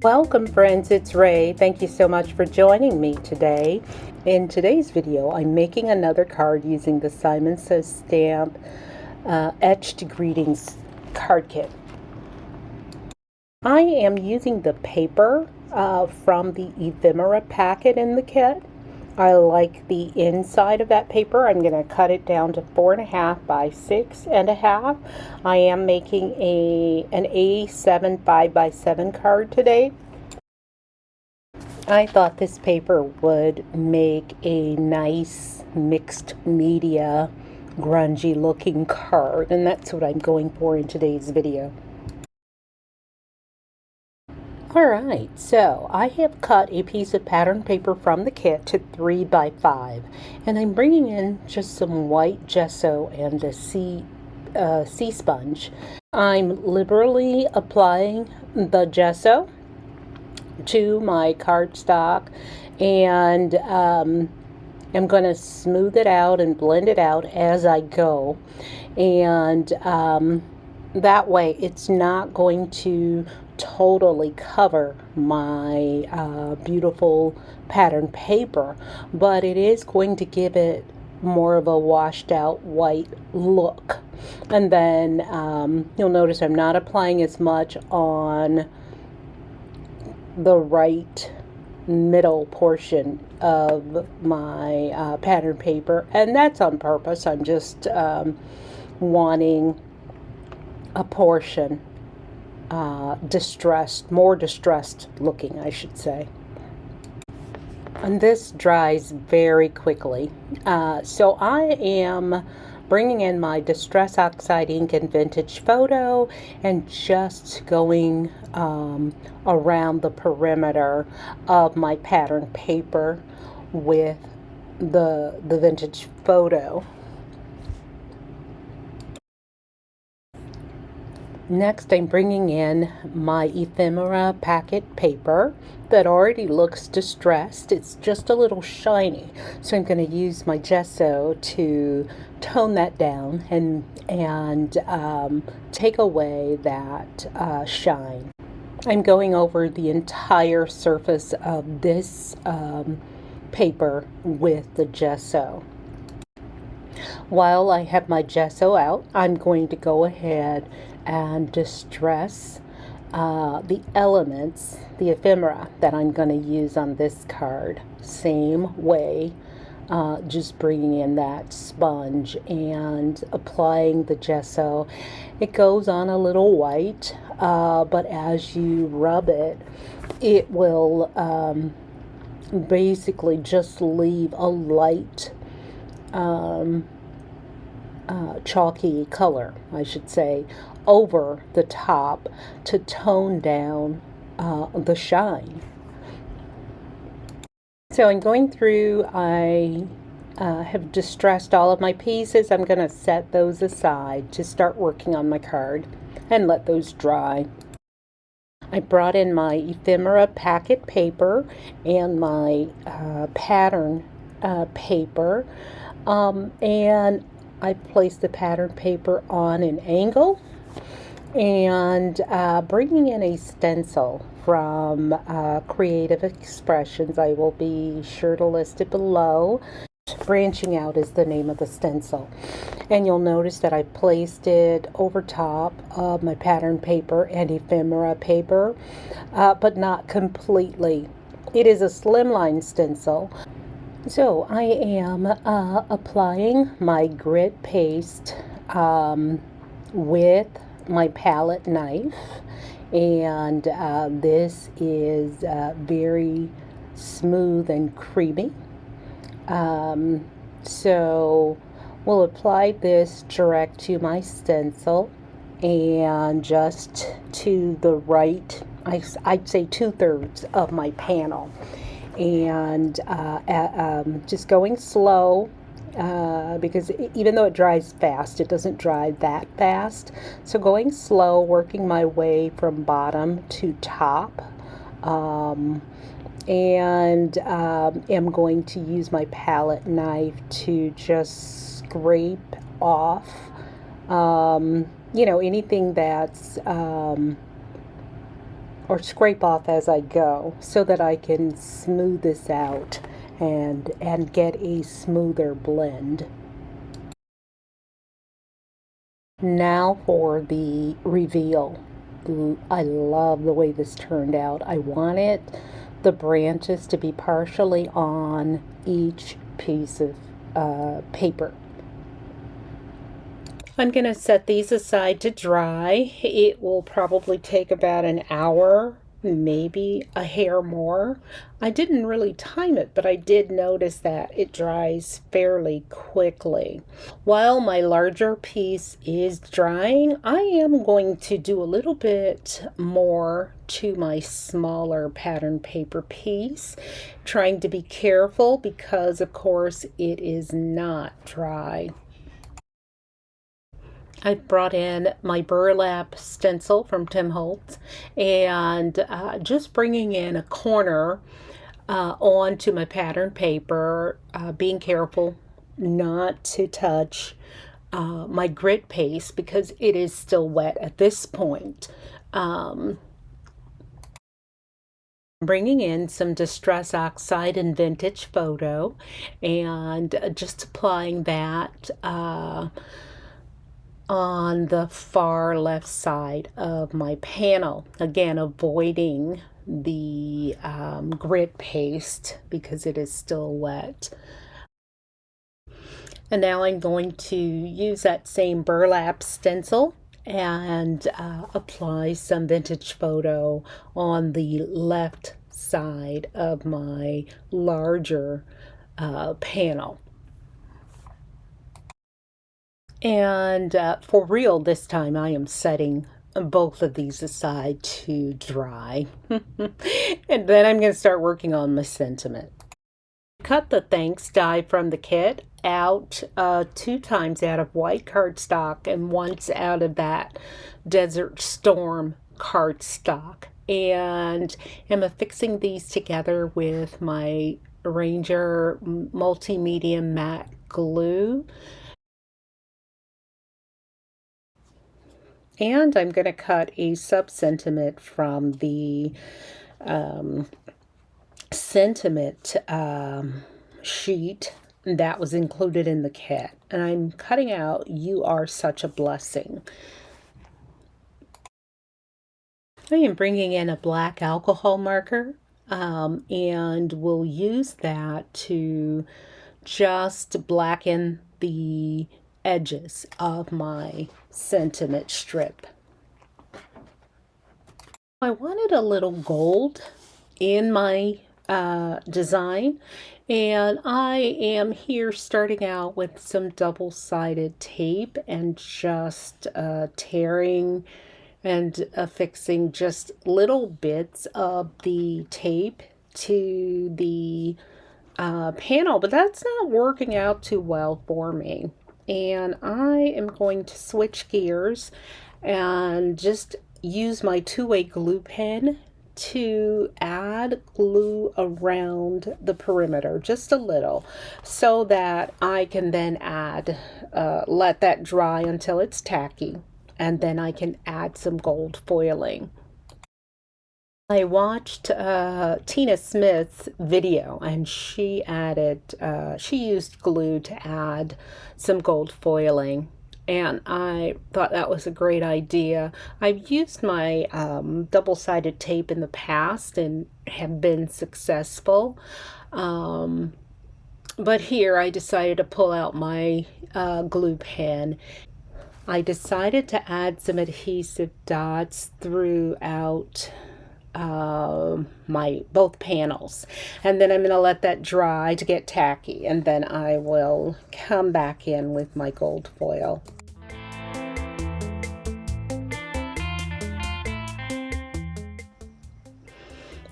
Welcome friends, it's Ray. Thank you so much for joining me today. In today's video, I'm making another card using the Simon Says Stamp Etched Greetings card kit. I am using the paper from the ephemera packet in the kit. I like the inside of that paper. I'm going to cut it down to 4.5 by 6.5. I am making an A7 5x7 card today. I thought this paper would make a nice mixed media grungy looking card, and that's what I'm going for in today's video. Alright, so I have cut a piece of pattern paper from the kit to 3 by 5, and I'm bringing in just some white gesso and a sea sponge. I'm liberally applying the gesso to my cardstock, and I'm going to smooth it out and blend it out as I go, and that way it's not going to totally cover my beautiful pattern paper, but it is going to give it more of a washed out white look. And then you'll notice I'm not applying as much on the right middle portion of my pattern paper, and that's on purpose. I'm just wanting a portion more distressed looking, I should say. And this dries very quickly, so I am bringing in my Distress Oxide ink and Vintage Photo and just going around the perimeter of my pattern paper with the Vintage Photo. Next, I'm bringing in my ephemera packet paper that already looks distressed. It's just a little shiny, so I'm going to use my gesso to tone that down and take away that shine. I'm going over the entire surface of this paper with the gesso. While I have my gesso out, I'm going to go ahead and distress the elements, the ephemera that I'm going to use on this card. Same way, just bringing in that sponge and applying the gesso. It goes on a little white, but as you rub it, it will basically just leave a light chalky color, I should say, over the top to tone down the shine. So in going through, I have distressed all of my pieces. I'm going to set those aside to start working on my card and let those dry. I brought in my ephemera packet paper and my pattern paper, and I placed the pattern paper on an angle, and bringing in a stencil from Creative Expressions. I will be sure to list it below. Branching Out is the name of the stencil, and you'll notice that I placed it over top of my pattern paper and ephemera paper, but not completely. It is a slimline stencil. So I am applying my grit paste with my palette knife, and this is very smooth and creamy. So we'll apply this direct to my stencil and just to the right, I'd say 2/3 of my panel, and just going slow, because even though it dries fast, it doesn't dry that fast. So going slow, working my way from bottom to top, and am going to use my palette knife to just scrape off anything that's or scrape off as I go so that I can smooth this out and get a smoother blend. Now for the reveal. I love the way this turned out. I wanted the branches to be partially on each piece of paper. I'm going to set these aside to dry. It will probably take about an hour, maybe a hair more. I didn't really time it, but I did notice that it dries fairly quickly. While my larger piece is drying, I am going to do a little bit more to my smaller pattern paper piece, trying to be careful because, of course, it is not dry. I brought in my burlap stencil from Tim Holtz and just bringing in a corner onto my pattern paper, being careful not to touch my grit paste because it is still wet at this point. Bringing in some Distress Oxide and Vintage Photo and just applying that on the far left side of my panel. Again, avoiding the grit paste because it is still wet. And now I'm going to use that same burlap stencil and apply some Vintage Photo on the left side of my larger panel. And for real this time, I am setting both of these aside to dry. And then I'm going to start working on my sentiment. Cut the thanks die from the kit out 2 times out of white cardstock and once out of that Desert Storm cardstock. And I'm affixing these together with my Ranger Multimedia Matte Glue. And I'm going to cut a sub-sentiment from the sentiment sheet that was included in the kit. And I'm cutting out "You Are Such a Blessing." I am bringing in a black alcohol marker and we'll use that to just blacken the edges of my sentiment strip. I wanted a little gold in my design, and I am here starting out with some double-sided tape and just tearing and affixing just little bits of the tape to the panel, but that's not working out too well for me. And I am going to switch gears and just use my two-way glue pen to add glue around the perimeter just a little so that I can then add, let that dry until it's tacky, and then I can add some gold foiling. I watched Tina Smith's video and she used glue to add some gold foiling, and I thought that was a great idea. I've used my double-sided tape in the past and have been successful. But here I decided to pull out my glue pen. I decided to add some adhesive dots throughout my both panels, and then I'm going to let that dry to get tacky, and then I will come back in with my gold foil.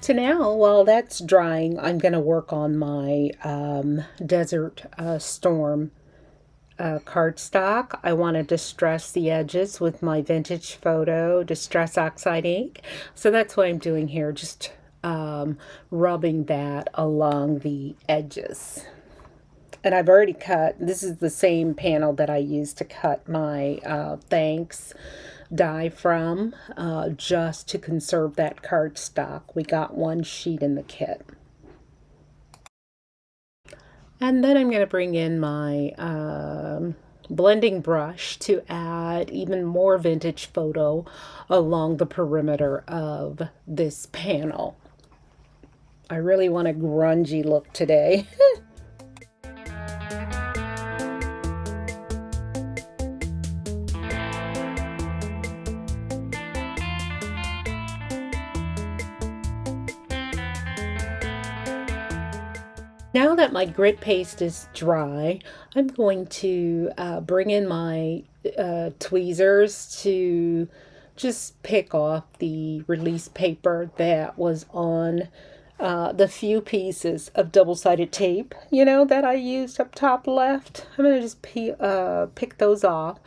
So now, while that's drying, I'm going to work on my Desert Storm cardstock. I want to distress the edges with my Vintage Photo Distress Oxide ink. So that's what I'm doing here, just rubbing that along the edges. And I've already cut, this is the same panel that I used to cut my thanks die from, just to conserve that cardstock. We got one sheet in the kit. And then I'm going to bring in my blending brush to add even more vintage photo along the perimeter of this panel. I really want a grungy look today. Now that my grit paste is dry, I'm going to bring in my tweezers to just pick off the release paper that was on the few pieces of double-sided tape, that I used up top left. I'm going to just pick those off.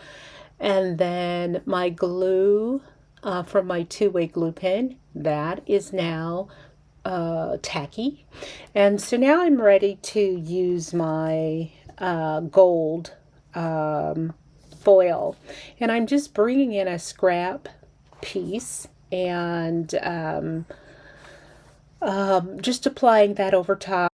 And then my glue from my two-way glue pen, that is now tacky. And so now I'm ready to use my gold foil. And I'm just bringing in a scrap piece and just applying that over top.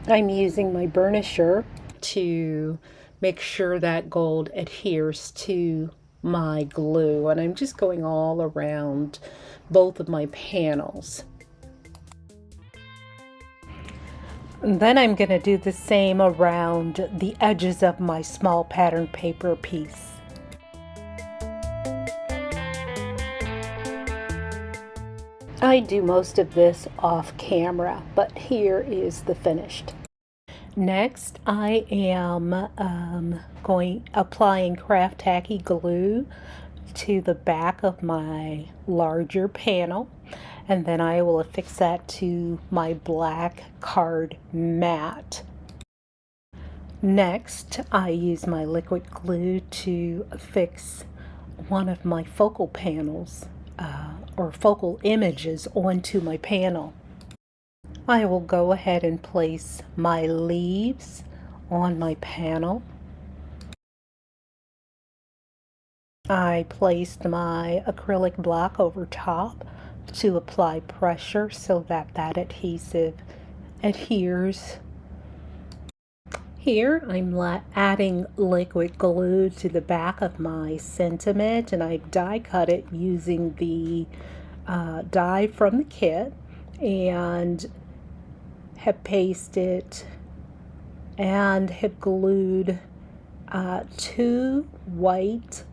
I'm using my burnisher to make sure that gold adheres to my glue, and I'm just going all around both of my panels. And then I'm going to do the same around the edges of my small pattern paper piece. I do most of this off camera, but here is the finished. Next, I am applying craft tacky glue to the back of my larger panel, and then I will affix that to my black card mat. Next, I use my liquid glue to affix one of my focal panels or focal images onto my panel. I will go ahead and place my leaves on my panel. I placed my acrylic block over top to apply pressure so that that adhesive adheres. Here I'm adding liquid glue to the back of my sentiment, and I die cut it using the die from the kit, and have pasted and have glued 2 white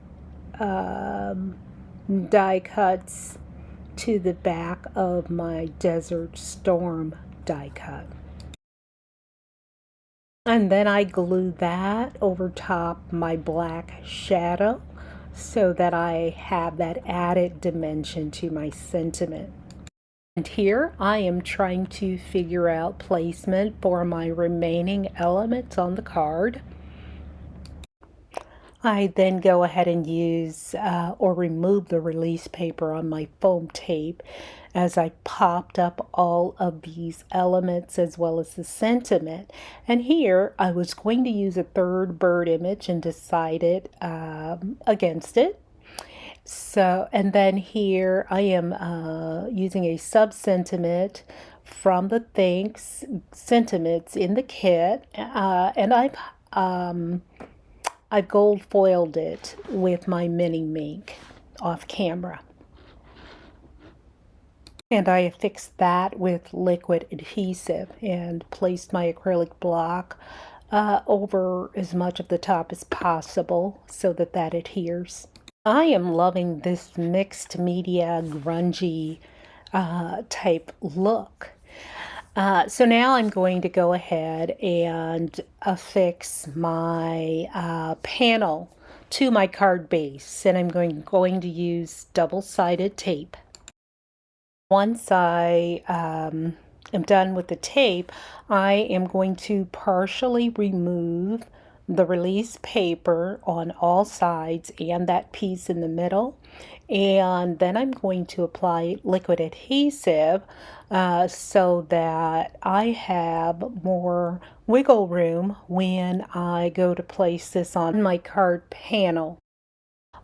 die cuts to the back of my Desert Storm die cut. And then I glue that over top my black shadow so that I have that added dimension to my sentiment. And here I am trying to figure out placement for my remaining elements on the card. I then go ahead and use or remove the release paper on my foam tape as I popped up all of these elements as well as the sentiment. And here I was going to use a third bird image and decided against it. So, and then here I am using a sub-sentiment from the Thanks sentiments in the kit, and I've gold foiled it with my mini mink off camera. And I affixed that with liquid adhesive and placed my acrylic block over as much of the top as possible so that that adheres. I am loving this mixed media grungy type look. So now I'm going to go ahead and affix my panel to my card base, and I'm going to use double-sided tape. Once I am done with the tape, I am going to partially remove the release paper on all sides and that piece in the middle, and then I'm going to apply liquid adhesive so that I have more wiggle room when I go to place this on my card panel.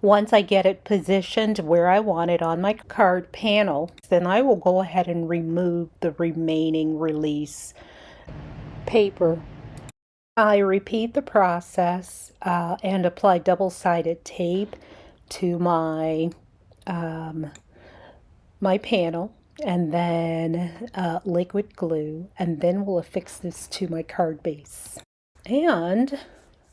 Once I get it positioned where I want it on my card panel, then I will go ahead and remove the remaining release paper. I repeat the process and apply double-sided tape to my my panel, and then liquid glue, and then we'll affix this to my card base. And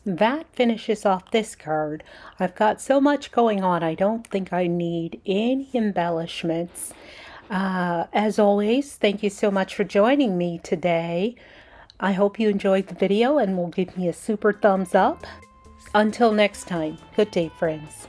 that finishes off this card. I've got so much going on, I don't think I need any embellishments. As always, thank you so much for joining me today. I hope you enjoyed the video and will give me a super thumbs up. Until next time, good day, friends.